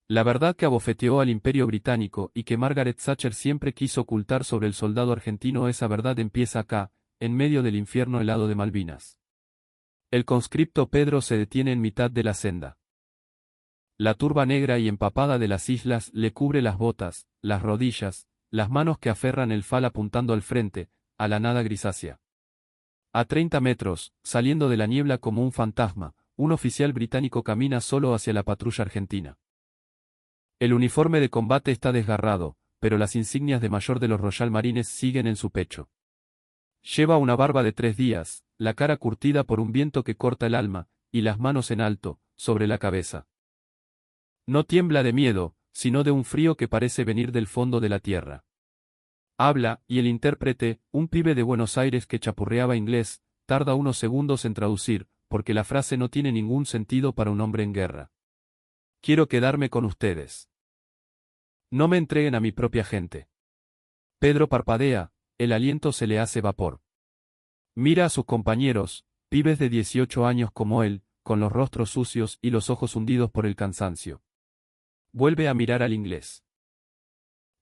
La verdad que abofeteó al Imperio Británico y que Margaret Thatcher siempre quiso ocultar sobre el soldado argentino, esa verdad empieza acá, en medio del infierno helado de Malvinas. El conscripto Pedro se detiene en mitad de la senda. La turba negra y empapada de las islas le cubre las botas, las rodillas, las manos que aferran el fal apuntando al frente, a la nada grisácea. A 30 metros, saliendo de la niebla como un fantasma, un oficial británico camina solo hacia la patrulla argentina. El uniforme de combate está desgarrado, pero las insignias de mayor de los Royal Marines siguen en su pecho. Lleva una barba de 3 días, la cara curtida por un viento que corta el alma, y las manos en alto, sobre la cabeza. No tiembla de miedo, sino de un frío que parece venir del fondo de la tierra. Habla, y el intérprete, un pibe de Buenos Aires que chapurreaba inglés, tarda unos segundos en traducir, porque la frase no tiene ningún sentido para un hombre en guerra. Quiero quedarme con ustedes. No me entreguen a mi propia gente. Pedro parpadea, el aliento se le hace vapor. Mira a sus compañeros, pibes de 18 años como él, con los rostros sucios y los ojos hundidos por el cansancio. Vuelve a mirar al inglés.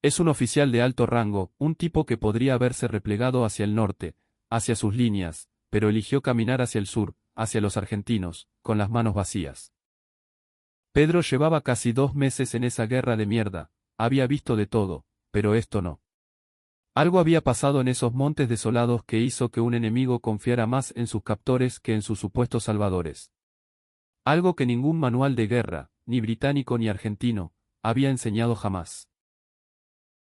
Es un oficial de alto rango, un tipo que podría haberse replegado hacia el norte, hacia sus líneas, pero eligió caminar hacia el sur, hacia los argentinos, con las manos vacías. Pedro llevaba casi 2 meses en esa guerra de mierda, había visto de todo, pero esto no. Algo había pasado en esos montes desolados que hizo que un enemigo confiara más en sus captores que en sus supuestos salvadores. Algo que ningún manual de guerra, ni británico ni argentino, había enseñado jamás.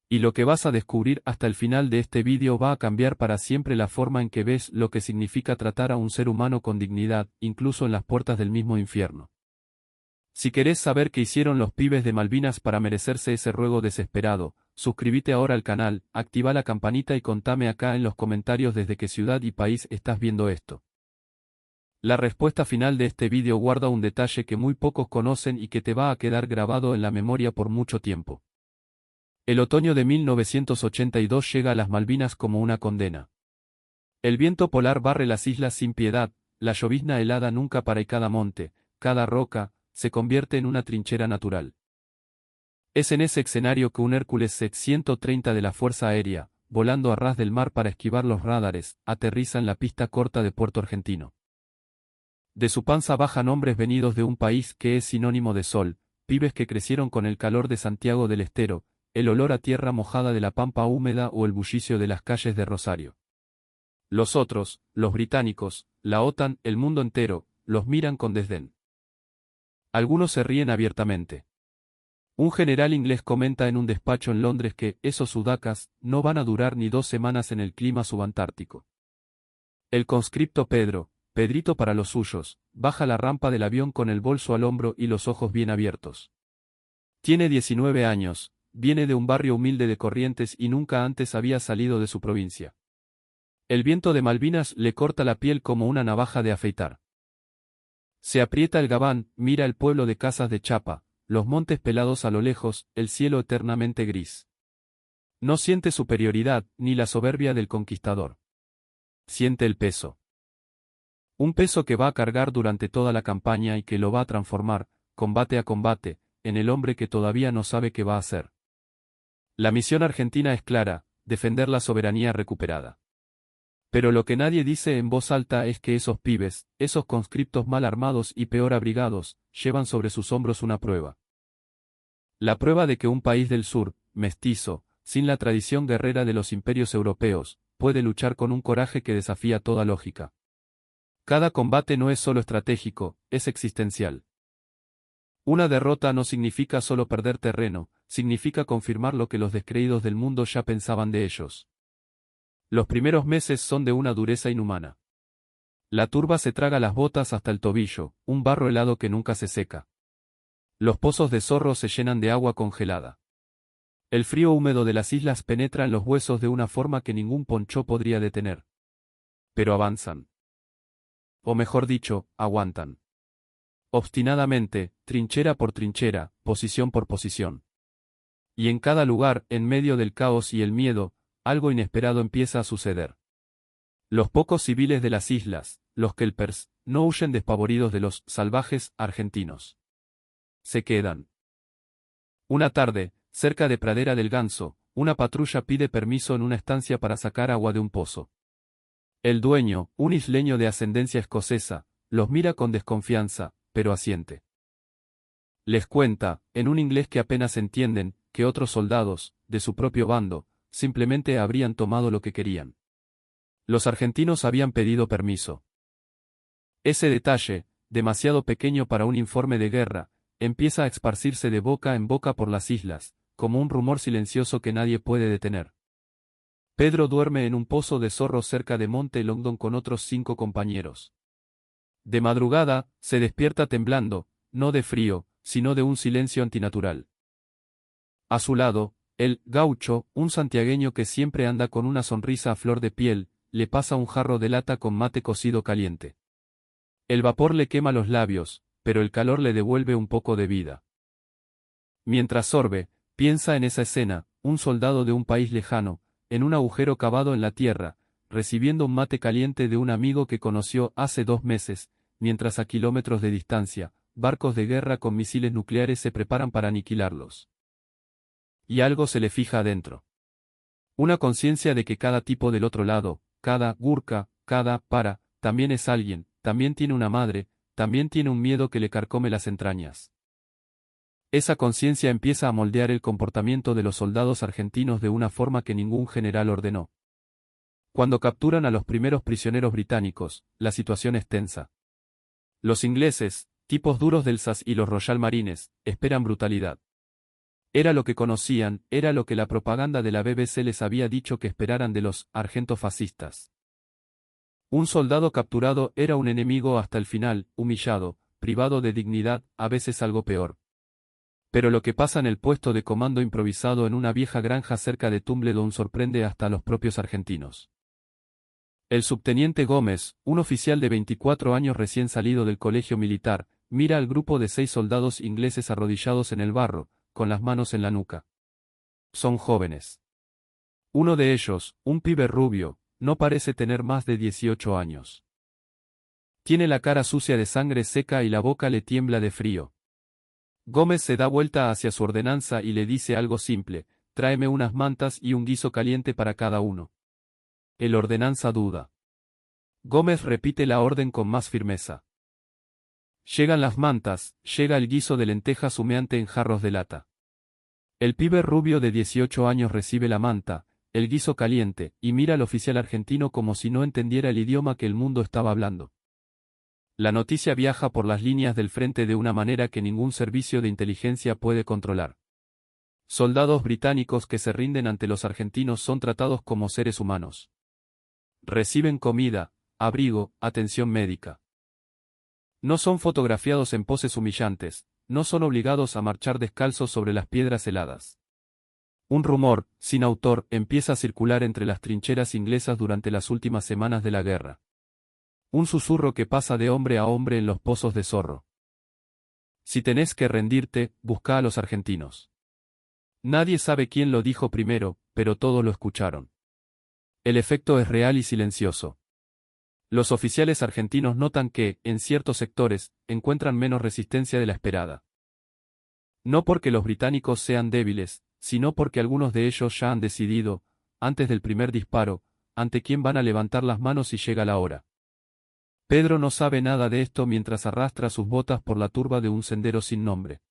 Y lo que vas a descubrir hasta el final de este vídeo va a cambiar para siempre la forma en que ves lo que significa tratar a un ser humano con dignidad, incluso en las puertas del mismo infierno. Si querés saber qué hicieron los pibes de Malvinas para merecerse ese ruego desesperado, suscríbete ahora al canal, activa la campanita y contame acá en los comentarios desde qué ciudad y país estás viendo esto. La respuesta final de este vídeo guarda un detalle que muy pocos conocen y que te va a quedar grabado en la memoria por mucho tiempo. El otoño de 1982 llega a las Malvinas como una condena. El viento polar barre las islas sin piedad, la llovizna helada nunca para y cada monte, cada roca, se convierte en una trinchera natural. Es en ese escenario que un Hércules C-130 de la Fuerza Aérea, volando a ras del mar para esquivar los radares, aterriza en la pista corta de Puerto Argentino. De su panza bajan hombres venidos de un país que es sinónimo de sol, pibes que crecieron con el calor de Santiago del Estero, el olor a tierra mojada de la pampa húmeda o el bullicio de las calles de Rosario. Los otros, los británicos, la OTAN, el mundo entero, los miran con desdén. Algunos se ríen abiertamente. Un general inglés comenta en un despacho en Londres que esos sudacas no van a durar ni 2 semanas en el clima subantártico. El conscripto Pedrito para los suyos, baja la rampa del avión con el bolso al hombro y los ojos bien abiertos. Tiene 19 años, viene de un barrio humilde de Corrientes y nunca antes había salido de su provincia. El viento de Malvinas le corta la piel como una navaja de afeitar. Se aprieta el gabán, mira el pueblo de Casas de Chapa, los montes pelados a lo lejos, el cielo eternamente gris. No siente superioridad, ni la soberbia del conquistador. Siente el peso. Un peso que va a cargar durante toda la campaña y que lo va a transformar, combate a combate, en el hombre que todavía no sabe qué va a hacer. La misión argentina es clara, defender la soberanía recuperada. Pero lo que nadie dice en voz alta es que esos pibes, esos conscriptos mal armados y peor abrigados, llevan sobre sus hombros una prueba. La prueba de que un país del sur, mestizo, sin la tradición guerrera de los imperios europeos, puede luchar con un coraje que desafía toda lógica. Cada combate no es solo estratégico, es existencial. Una derrota no significa solo perder terreno, significa confirmar lo que los descreídos del mundo ya pensaban de ellos. Los primeros meses son de una dureza inhumana. La turba se traga las botas hasta el tobillo, un barro helado que nunca se seca. Los pozos de Zorro se llenan de agua congelada. El frío húmedo de las islas penetra en los huesos de una forma que ningún ponchó podría detener. Pero avanzan. O mejor dicho, aguantan. Obstinadamente, trinchera por trinchera, posición por posición. Y en cada lugar, en medio del caos y el miedo, algo inesperado empieza a suceder. Los pocos civiles de las islas, los kelpers, no huyen despavoridos de los salvajes argentinos. Se quedan. Una tarde, cerca de Pradera del Ganso, una patrulla pide permiso en una estancia para sacar agua de un pozo. El dueño, un isleño de ascendencia escocesa, los mira con desconfianza, pero asiente. Les cuenta, en un inglés que apenas entienden, que otros soldados, de su propio bando, simplemente habrían tomado lo que querían. Los argentinos habían pedido permiso. Ese detalle, demasiado pequeño para un informe de guerra, empieza a esparcirse de boca en boca por las islas, como un rumor silencioso que nadie puede detener. Pedro duerme en un pozo de zorro cerca de Monte Longdon con otros 5 compañeros. De madrugada, se despierta temblando, no de frío, sino de un silencio antinatural. A su lado, el gaucho, un santiagueño que siempre anda con una sonrisa a flor de piel, le pasa un jarro de lata con mate cocido caliente. El vapor le quema los labios, pero el calor le devuelve un poco de vida. Mientras sorbe, piensa en esa escena, un soldado de un país lejano, en un agujero cavado en la tierra, recibiendo un mate caliente de un amigo que conoció hace 2 meses, mientras a kilómetros de distancia, barcos de guerra con misiles nucleares se preparan para aniquilarlos. Y algo se le fija adentro. Una conciencia de que cada tipo del otro lado, cada gurka, cada para, también es alguien, también tiene una madre, también tiene un miedo que le carcome las entrañas. Esa conciencia empieza a moldear el comportamiento de los soldados argentinos de una forma que ningún general ordenó. Cuando capturan a los primeros prisioneros británicos, la situación es tensa. Los ingleses, tipos duros del SAS y los Royal Marines, esperan brutalidad. Era lo que conocían, era lo que la propaganda de la BBC les había dicho que esperaran de los argentos fascistas. Un soldado capturado era un enemigo hasta el final, humillado, privado de dignidad, a veces algo peor. Pero lo que pasa en el puesto de comando improvisado en una vieja granja cerca de Tumbledon sorprende hasta a los propios argentinos. El subteniente Gómez, un oficial de 24 años recién salido del colegio militar, mira al grupo de 6 soldados ingleses arrodillados en el barro, con las manos en la nuca. Son jóvenes. Uno de ellos, un pibe rubio, no parece tener más de 18 años. Tiene la cara sucia de sangre seca y la boca le tiembla de frío. Gómez se da vuelta hacia su ordenanza y le dice algo simple: tráeme unas mantas y un guiso caliente para cada uno. El ordenanza duda. Gómez repite la orden con más firmeza. Llegan las mantas, llega el guiso de lentejas humeante en jarros de lata. El pibe rubio de 18 años recibe la manta, el guiso caliente, y mira al oficial argentino como si no entendiera el idioma que el mundo estaba hablando. La noticia viaja por las líneas del frente de una manera que ningún servicio de inteligencia puede controlar. Soldados británicos que se rinden ante los argentinos son tratados como seres humanos. Reciben comida, abrigo, atención médica. No son fotografiados en poses humillantes, no son obligados a marchar descalzos sobre las piedras heladas. Un rumor, sin autor, empieza a circular entre las trincheras inglesas durante las últimas semanas de la guerra. Un susurro que pasa de hombre a hombre en los pozos de zorro. Si tenés que rendirte, busca a los argentinos. Nadie sabe quién lo dijo primero, pero todos lo escucharon. El efecto es real y silencioso. Los oficiales argentinos notan que, en ciertos sectores, encuentran menos resistencia de la esperada. No porque los británicos sean débiles, sino porque algunos de ellos ya han decidido, antes del primer disparo, ante quién van a levantar las manos si llega la hora. Pedro no sabe nada de esto mientras arrastra sus botas por la turba de un sendero sin nombre.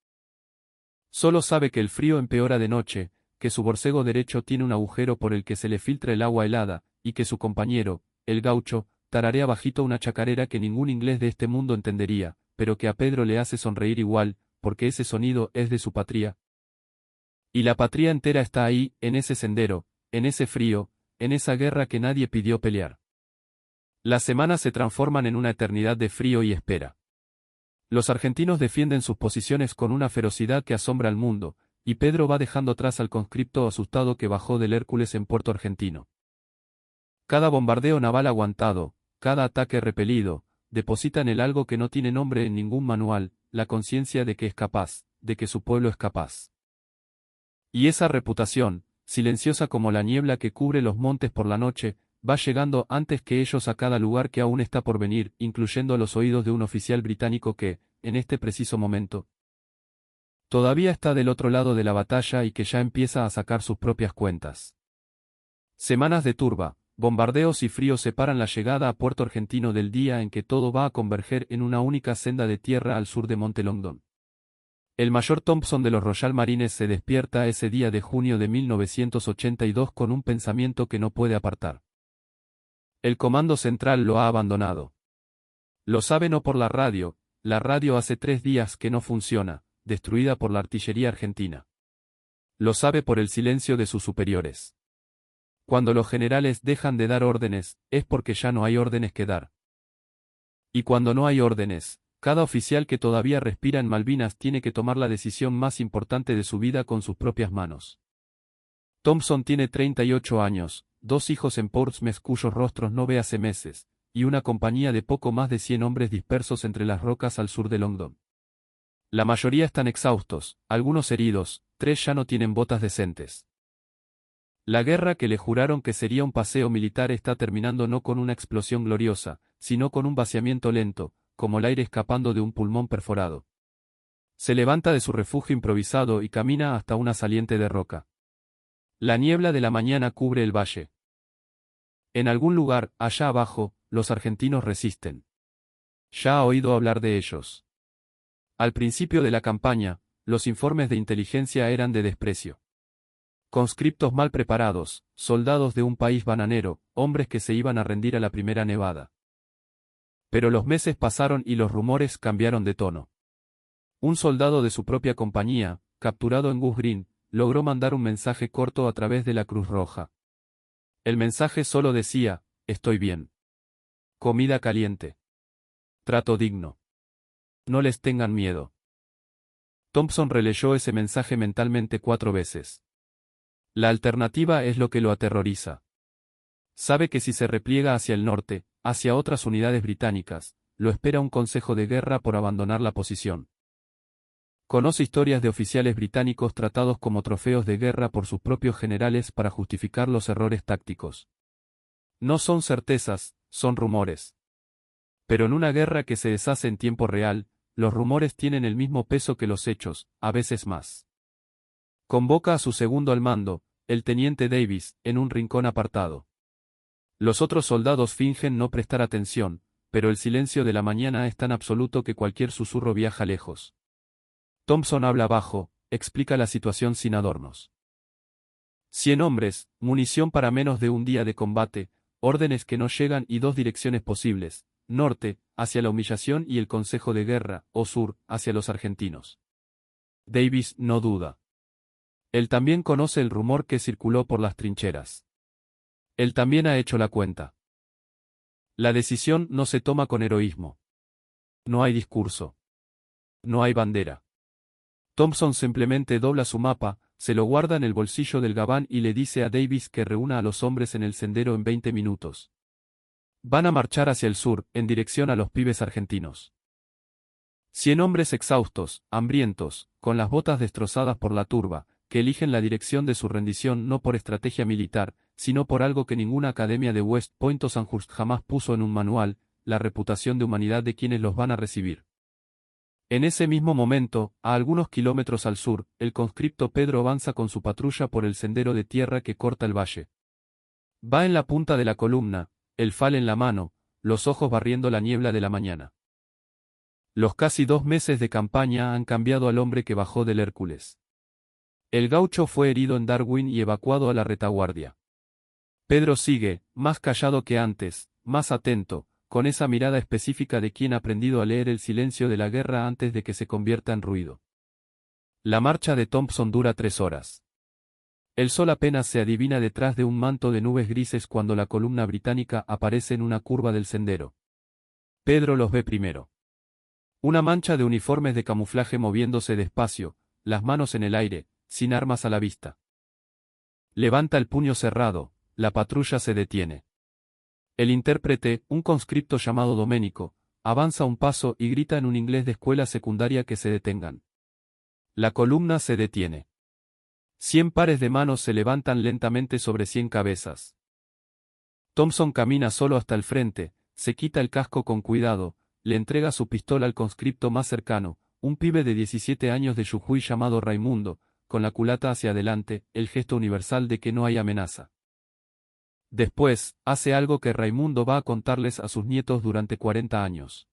Solo sabe que el frío empeora de noche, que su borcego derecho tiene un agujero por el que se le filtra el agua helada, y que su compañero, el gaucho, tararea bajito una chacarera que ningún inglés de este mundo entendería, pero que a Pedro le hace sonreír igual, porque ese sonido es de su patria. Y la patria entera está ahí, en ese sendero, en ese frío, en esa guerra que nadie pidió pelear. Las semanas se transforman en una eternidad de frío y espera. Los argentinos defienden sus posiciones con una ferocidad que asombra al mundo, y Pedro va dejando atrás al conscripto asustado que bajó del Hércules en Puerto Argentino. Cada bombardeo naval aguantado, cada ataque repelido, deposita en él algo que no tiene nombre en ningún manual, la conciencia de que es capaz, de que su pueblo es capaz. Y esa reputación, silenciosa como la niebla que cubre los montes por la noche, va llegando antes que ellos a cada lugar que aún está por venir, incluyendo a los oídos de un oficial británico que, en este preciso momento, Todavía está del otro lado de la batalla y que ya empieza a sacar sus propias cuentas. Semanas de turba, bombardeos y frío separan la llegada a Puerto Argentino del día en que todo va a converger en una única senda de tierra al sur de Monte Longdon. El mayor Thompson de los Royal Marines se despierta ese día de junio de 1982 con un pensamiento que no puede apartar. El comando central lo ha abandonado. Lo sabe no por la radio hace 3 días que no funciona, destruida por la artillería argentina. Lo sabe por el silencio de sus superiores. Cuando los generales dejan de dar órdenes, es porque ya no hay órdenes que dar. Y cuando no hay órdenes, cada oficial que todavía respira en Malvinas tiene que tomar la decisión más importante de su vida con sus propias manos. Thompson tiene 38 años, 2 hijos en Portsmouth cuyos rostros no ve hace meses, y una compañía de poco más de 100 hombres dispersos entre las rocas al sur de Longdon. La mayoría están exhaustos, algunos heridos, 3 ya no tienen botas decentes. La guerra que le juraron que sería un paseo militar está terminando no con una explosión gloriosa, sino con un vaciamiento lento, como el aire escapando de un pulmón perforado. Se levanta de su refugio improvisado y camina hasta una saliente de roca. La niebla de la mañana cubre el valle. En algún lugar, allá abajo, los argentinos resisten. Ya ha oído hablar de ellos. Al principio de la campaña, los informes de inteligencia eran de desprecio. Conscriptos mal preparados, soldados de un país bananero, hombres que se iban a rendir a la primera nevada. Pero los meses pasaron y los rumores cambiaron de tono. Un soldado de su propia compañía, capturado en Goose Green, logró mandar un mensaje corto a través de la Cruz Roja. El mensaje solo decía: estoy bien. Comida caliente. Trato digno. No les tengan miedo. Thompson releyó ese mensaje mentalmente 4 veces. La alternativa es lo que lo aterroriza. Sabe que si se repliega hacia el norte, hacia otras unidades británicas, lo espera un consejo de guerra por abandonar la posición. Conoce historias de oficiales británicos tratados como trofeos de guerra por sus propios generales para justificar los errores tácticos. No son certezas, son rumores. Pero en una guerra que se deshace en tiempo real, los rumores tienen el mismo peso que los hechos, a veces más. Convoca a su segundo al mando, el teniente Davis, en un rincón apartado. Los otros soldados fingen no prestar atención, pero el silencio de la mañana es tan absoluto que cualquier susurro viaja lejos. Thompson habla bajo, explica la situación sin adornos. 100 hombres, munición para menos de un día de combate, órdenes que no llegan y 2 direcciones posibles: norte, hacia la humillación y el consejo de guerra, o sur, hacia los argentinos. Davis no duda. Él también conoce el rumor que circuló por las trincheras. Él también ha hecho la cuenta. La decisión no se toma con heroísmo. No hay discurso. No hay bandera. Thompson simplemente dobla su mapa, se lo guarda en el bolsillo del gabán y le dice a Davis que reúna a los hombres en el sendero en 20 minutos. Van a marchar hacia el sur, en dirección a los pibes argentinos. 100 hombres exhaustos, hambrientos, con las botas destrozadas por la turba, que eligen la dirección de su rendición no por estrategia militar, sino por algo que ninguna academia de West Point o Sandhurst jamás puso en un manual: la reputación de humanidad de quienes los van a recibir. En ese mismo momento, a algunos kilómetros al sur, el conscripto Pedro avanza con su patrulla por el sendero de tierra que corta el valle. Va en la punta de la columna, el fal en la mano, los ojos barriendo la niebla de la mañana. Los casi 2 meses de campaña han cambiado al hombre que bajó del Hércules. El gaucho fue herido en Darwin y evacuado a la retaguardia. Pedro sigue, más callado que antes, más atento, con esa mirada específica de quien ha aprendido a leer el silencio de la guerra antes de que se convierta en ruido. La marcha de Thompson dura 3 horas. El sol apenas se adivina detrás de un manto de nubes grises cuando la columna británica aparece en una curva del sendero. Pedro los ve primero. Una mancha de uniformes de camuflaje moviéndose despacio, las manos en el aire, sin armas a la vista. Levanta el puño cerrado, la patrulla se detiene. El intérprete, un conscripto llamado Domenico, avanza un paso y grita en un inglés de escuela secundaria que se detengan. La columna se detiene. 100 pares de manos se levantan lentamente sobre 100 cabezas. Thompson camina solo hasta el frente, se quita el casco con cuidado, le entrega su pistola al conscripto más cercano, un pibe de 17 años de Jujuy llamado Raimundo, con la culata hacia adelante, el gesto universal de que no hay amenaza. Después, hace algo que Raimundo va a contarles a sus nietos durante 40 años.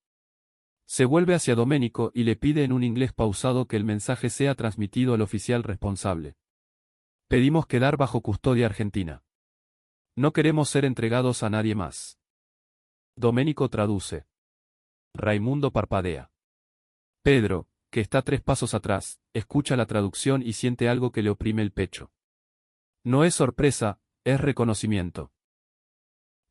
Se vuelve hacia Domenico y le pide en un inglés pausado que el mensaje sea transmitido al oficial responsable. Pedimos quedar bajo custodia argentina. No queremos ser entregados a nadie más. Domenico traduce. Raimundo parpadea. Pedro, que está 3 pasos atrás, escucha la traducción y siente algo que le oprime el pecho. No es sorpresa, es reconocimiento.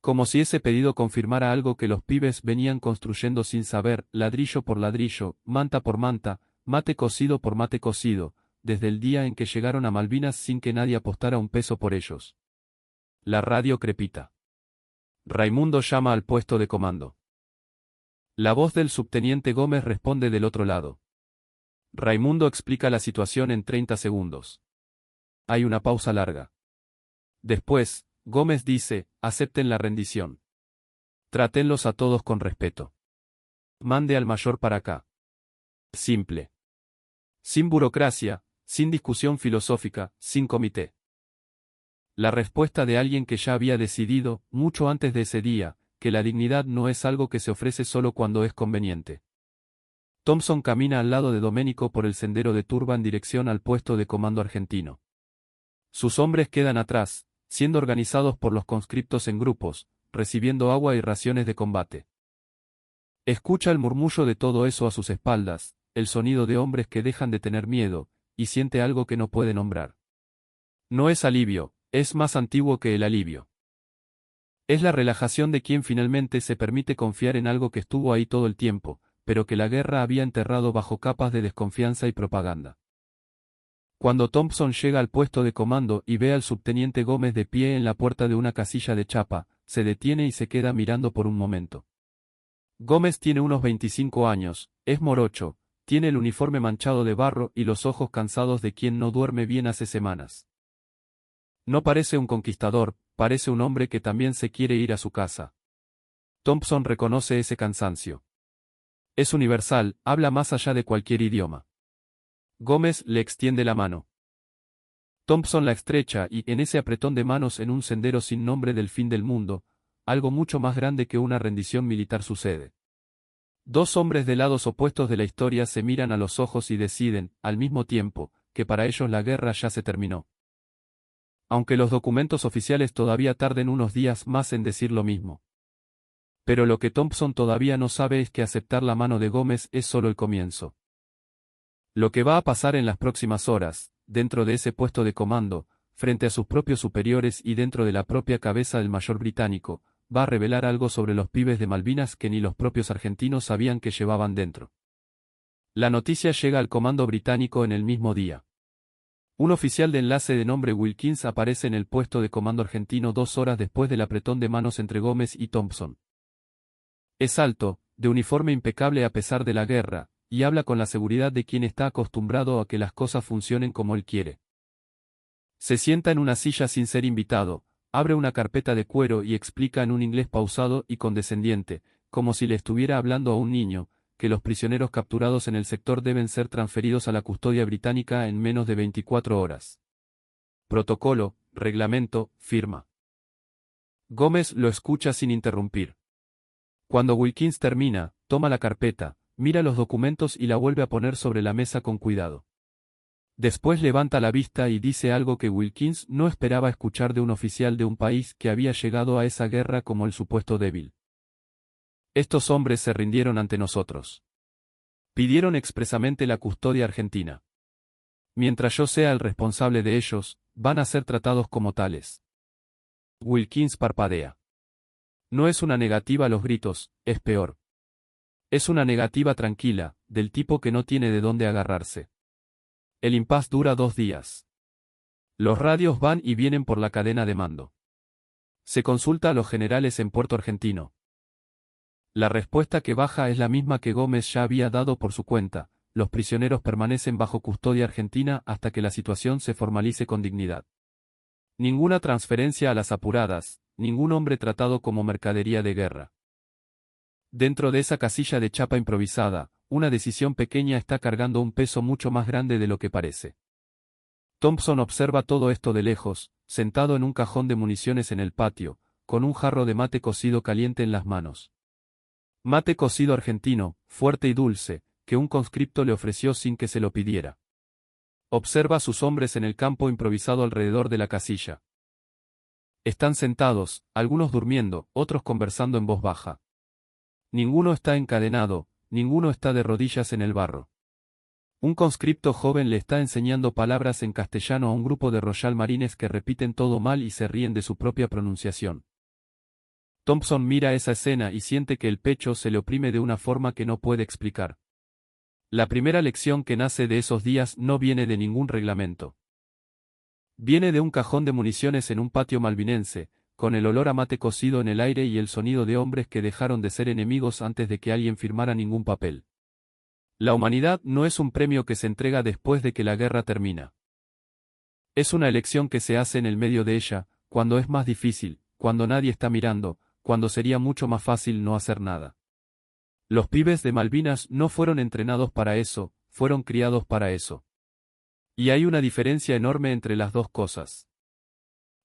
Como si ese pedido confirmara algo que los pibes venían construyendo sin saber, ladrillo por ladrillo, manta por manta, mate cocido por mate cocido, desde el día en que llegaron a Malvinas sin que nadie apostara un peso por ellos. La radio crepita. Raimundo llama al puesto de comando. La voz del subteniente Gómez responde del otro lado. Raimundo explica la situación en 30 segundos. Hay una pausa larga. Después, Gómez dice, acepten la rendición. Trátenlos a todos con respeto. Mande al mayor para acá. Simple. Sin burocracia, sin discusión filosófica, sin comité. La respuesta de alguien que ya había decidido, mucho antes de ese día, que la dignidad no es algo que se ofrece solo cuando es conveniente. Thompson camina al lado de Domenico por el sendero de turba en dirección al puesto de comando argentino. Sus hombres quedan atrás, siendo organizados por los conscriptos en grupos, recibiendo agua y raciones de combate. Escucha el murmullo de todo eso a sus espaldas, el sonido de hombres que dejan de tener miedo, y siente algo que no puede nombrar. No es alivio, es más antiguo que el alivio. Es la relajación de quien finalmente se permite confiar en algo que estuvo ahí todo el tiempo, pero que la guerra había enterrado bajo capas de desconfianza y propaganda. Cuando Thompson llega al puesto de comando y ve al subteniente Gómez de pie en la puerta de una casilla de chapa, se detiene y se queda mirando por un momento. Gómez tiene unos 25 años, es morocho, tiene el uniforme manchado de barro y los ojos cansados de quien no duerme bien hace semanas. No parece un conquistador, parece un hombre que también se quiere ir a su casa. Thompson reconoce ese cansancio. Es universal, habla más allá de cualquier idioma. Gómez le extiende la mano. Thompson la estrecha y, en ese apretón de manos en un sendero sin nombre del fin del mundo, algo mucho más grande que una rendición militar sucede. Dos hombres de lados opuestos de la historia se miran a los ojos y deciden, al mismo tiempo, que para ellos la guerra ya se terminó. Aunque los documentos oficiales todavía tarden unos días más en decir lo mismo. Pero lo que Thompson todavía no sabe es que aceptar la mano de Gómez es solo el comienzo. Lo que va a pasar en las próximas horas, dentro de ese puesto de comando, frente a sus propios superiores y dentro de la propia cabeza del mayor británico, va a revelar algo sobre los pibes de Malvinas que ni los propios argentinos sabían que llevaban dentro. La noticia llega al comando británico en el mismo día. Un oficial de enlace de nombre Wilkins aparece en el puesto de comando argentino 2 horas después del apretón de manos entre Gómez y Thompson. Es alto, de uniforme impecable a pesar de la guerra, y habla con la seguridad de quien está acostumbrado a que las cosas funcionen como él quiere. Se sienta en una silla sin ser invitado, abre una carpeta de cuero y explica en un inglés pausado y condescendiente, como si le estuviera hablando a un niño, que los prisioneros capturados en el sector deben ser transferidos a la custodia británica en menos de 24 horas. Protocolo, reglamento, firma. Gómez lo escucha sin interrumpir. Cuando Wilkins termina, toma la carpeta, mira los documentos y la vuelve a poner sobre la mesa con cuidado. Después levanta la vista y dice algo que Wilkins no esperaba escuchar de un oficial de un país que había llegado a esa guerra como el supuesto débil. Estos hombres se rindieron ante nosotros. Pidieron expresamente la custodia argentina. Mientras yo sea el responsable de ellos, van a ser tratados como tales. Wilkins parpadea. No es una negativa a los gritos, es peor. Es una negativa tranquila, del tipo que no tiene de dónde agarrarse. El impasse dura 2 días. Los radios van y vienen por la cadena de mando. Se consulta a los generales en Puerto Argentino. La respuesta que baja es la misma que Gómez ya había dado por su cuenta: los prisioneros permanecen bajo custodia argentina hasta que la situación se formalice con dignidad. Ninguna transferencia a las apuradas, ningún hombre tratado como mercadería de guerra. Dentro de esa casilla de chapa improvisada, una decisión pequeña está cargando un peso mucho más grande de lo que parece. Thompson observa todo esto de lejos, sentado en un cajón de municiones en el patio, con un jarro de mate cocido caliente en las manos. Mate cocido argentino, fuerte y dulce, que un conscripto le ofreció sin que se lo pidiera. Observa a sus hombres en el campo improvisado alrededor de la casilla. Están sentados, algunos durmiendo, otros conversando en voz baja. Ninguno está encadenado, ninguno está de rodillas en el barro. Un conscripto joven le está enseñando palabras en castellano a un grupo de Royal Marines que repiten todo mal y se ríen de su propia pronunciación. Thompson mira esa escena y siente que el pecho se le oprime de una forma que no puede explicar. La primera lección que nace de esos días no viene de ningún reglamento. Viene de un cajón de municiones en un patio malvinense, con el olor a mate cocido en el aire y el sonido de hombres que dejaron de ser enemigos antes de que alguien firmara ningún papel. La humanidad no es un premio que se entrega después de que la guerra termina. Es una elección que se hace en el medio de ella, cuando es más difícil, cuando nadie está mirando, cuando sería mucho más fácil no hacer nada. Los pibes de Malvinas no fueron entrenados para eso, fueron criados para eso. Y hay una diferencia enorme entre las dos cosas.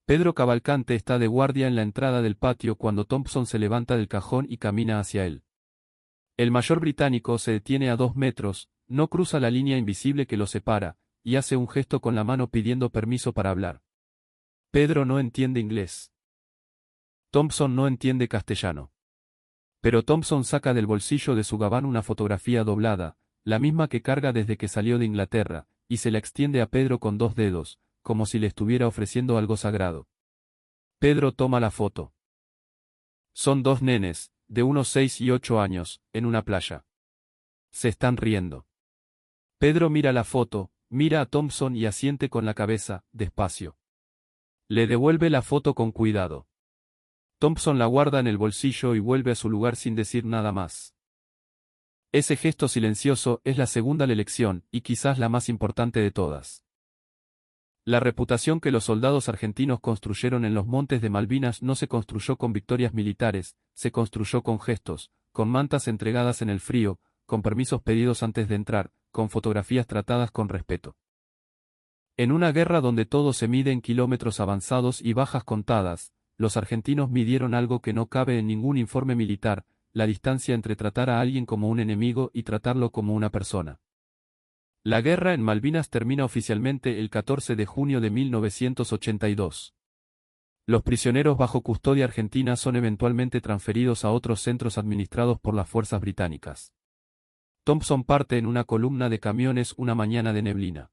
Pedro Cavalcante está de guardia en la entrada del patio cuando Thompson se levanta del cajón y camina hacia él. El mayor británico se detiene a 2 metros, no cruza la línea invisible que lo separa, y hace un gesto con la mano pidiendo permiso para hablar. Pedro no entiende inglés. Thompson no entiende castellano. Pero Thompson saca del bolsillo de su gabán una fotografía doblada, la misma que carga desde que salió de Inglaterra, y se la extiende a Pedro con 2 dedos, como si le estuviera ofreciendo algo sagrado. Pedro toma la foto. Son 2 nenes, de unos 6 y 8 años, en una playa. Se están riendo. Pedro mira la foto, mira a Thompson y asiente con la cabeza, despacio. Le devuelve la foto con cuidado. Thompson la guarda en el bolsillo y vuelve a su lugar sin decir nada más. Ese gesto silencioso es la segunda lección, y quizás la más importante de todas. La reputación que los soldados argentinos construyeron en los montes de Malvinas no se construyó con victorias militares, se construyó con gestos, con mantas entregadas en el frío, con permisos pedidos antes de entrar, con fotografías tratadas con respeto. En una guerra donde todo se mide en kilómetros avanzados y bajas contadas, los argentinos midieron algo que no cabe en ningún informe militar, la distancia entre tratar a alguien como un enemigo y tratarlo como una persona. La guerra en Malvinas termina oficialmente el 14 de junio de 1982. Los prisioneros bajo custodia argentina son eventualmente transferidos a otros centros administrados por las fuerzas británicas. Thompson parte en una columna de camiones una mañana de neblina.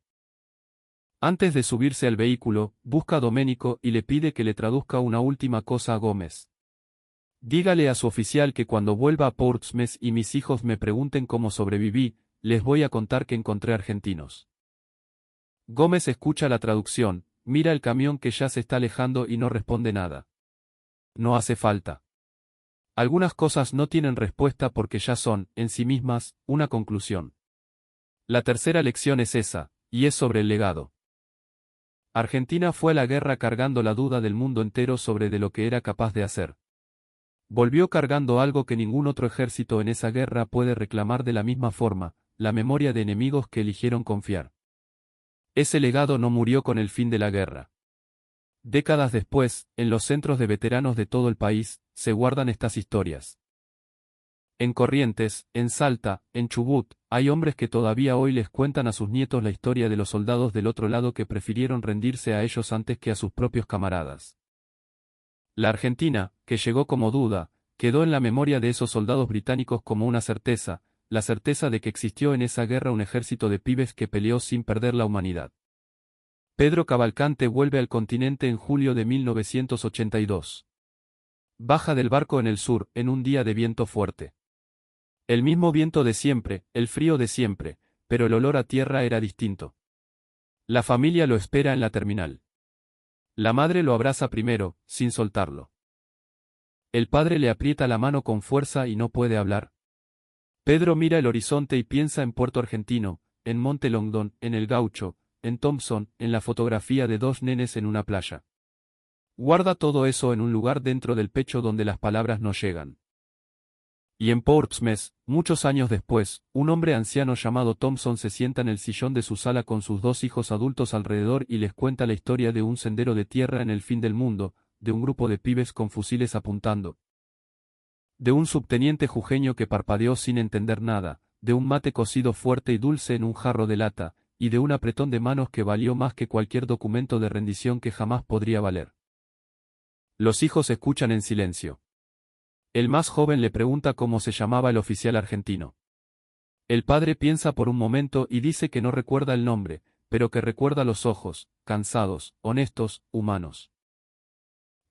Antes de subirse al vehículo, busca a Domenico y le pide que le traduzca una última cosa a Gómez. Dígale a su oficial que cuando vuelva a Portsmouth y mis hijos me pregunten cómo sobreviví, les voy a contar que encontré argentinos. Gómez escucha la traducción, mira el camión que ya se está alejando y no responde nada. No hace falta. Algunas cosas no tienen respuesta porque ya son, en sí mismas, una conclusión. La tercera lección es esa, y es sobre el legado. Argentina fue a la guerra cargando la duda del mundo entero sobre de lo que era capaz de hacer. Volvió cargando algo que ningún otro ejército en esa guerra puede reclamar de la misma forma, la memoria de enemigos que eligieron confiar. Ese legado no murió con el fin de la guerra. Décadas después, en los centros de veteranos de todo el país, se guardan estas historias. En Corrientes, en Salta, en Chubut, hay hombres que todavía hoy les cuentan a sus nietos la historia de los soldados del otro lado que prefirieron rendirse a ellos antes que a sus propios camaradas. La Argentina, que llegó como duda, quedó en la memoria de esos soldados británicos como una certeza, la certeza de que existió en esa guerra un ejército de pibes que peleó sin perder la humanidad. Pedro Cavalcante vuelve al continente en julio de 1982. Baja del barco en el sur, en un día de viento fuerte. El mismo viento de siempre, el frío de siempre, pero el olor a tierra era distinto. La familia lo espera en la terminal. La madre lo abraza primero, sin soltarlo. El padre le aprieta la mano con fuerza y no puede hablar. Pedro mira el horizonte y piensa en Puerto Argentino, en Monte Longdon, en el Gaucho, en Thompson, en la fotografía de 2 nenes en una playa. Guarda todo eso en un lugar dentro del pecho donde las palabras no llegan. Y en Portsmouth, muchos años después, un hombre anciano llamado Thompson se sienta en el sillón de su sala con sus dos hijos adultos alrededor y les cuenta la historia de un sendero de tierra en el fin del mundo, de un grupo de pibes con fusiles apuntando, de un subteniente jujeño que parpadeó sin entender nada, de un mate cocido fuerte y dulce en un jarro de lata, y de un apretón de manos que valió más que cualquier documento de rendición que jamás podría valer. Los hijos escuchan en silencio. El más joven le pregunta cómo se llamaba el oficial argentino. El padre piensa por un momento y dice que no recuerda el nombre, pero que recuerda los ojos, cansados, honestos, humanos.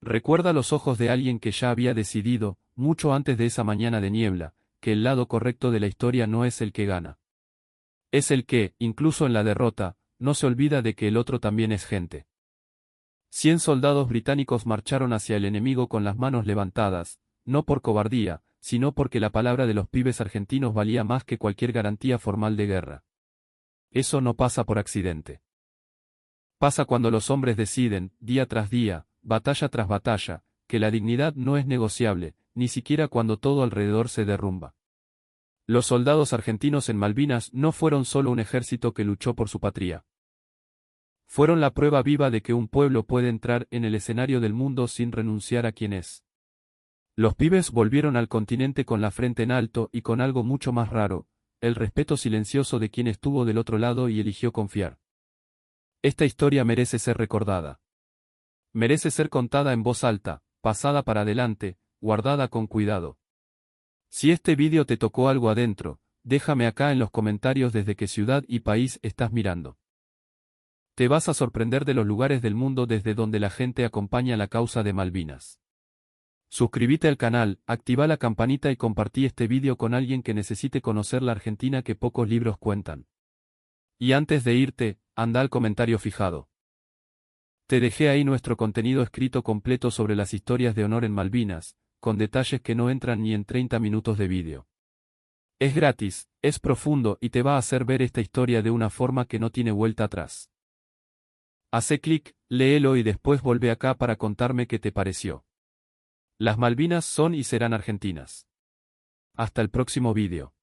Recuerda los ojos de alguien que ya había decidido, mucho antes de esa mañana de niebla, que el lado correcto de la historia no es el que gana. Es el que, incluso en la derrota, no se olvida de que el otro también es gente. 100 soldados británicos marcharon hacia el enemigo con las manos levantadas, no por cobardía, sino porque la palabra de los pibes argentinos valía más que cualquier garantía formal de guerra. Eso no pasa por accidente. Pasa cuando los hombres deciden, día tras día, batalla tras batalla, que la dignidad no es negociable, ni siquiera cuando todo alrededor se derrumba. Los soldados argentinos en Malvinas no fueron solo un ejército que luchó por su patria. Fueron la prueba viva de que un pueblo puede entrar en el escenario del mundo sin renunciar a quien es. Los pibes volvieron al continente con la frente en alto y con algo mucho más raro, el respeto silencioso de quien estuvo del otro lado y eligió confiar. Esta historia merece ser recordada. Merece ser contada en voz alta, pasada para adelante, guardada con cuidado. Si este vídeo te tocó algo adentro, déjame acá en los comentarios desde qué ciudad y país estás mirando. Te vas a sorprender de los lugares del mundo desde donde la gente acompaña la causa de Malvinas. Suscríbete al canal, activa la campanita y compartí este vídeo con alguien que necesite conocer la Argentina que pocos libros cuentan. Y antes de irte, anda al comentario fijado. Te dejé ahí nuestro contenido escrito completo sobre las historias de honor en Malvinas, con detalles que no entran ni en 30 minutos de vídeo. Es gratis, es profundo y te va a hacer ver esta historia de una forma que no tiene vuelta atrás. Hace clic, léelo y después vuelve acá para contarme qué te pareció. Las Malvinas son y serán argentinas. Hasta el próximo vídeo.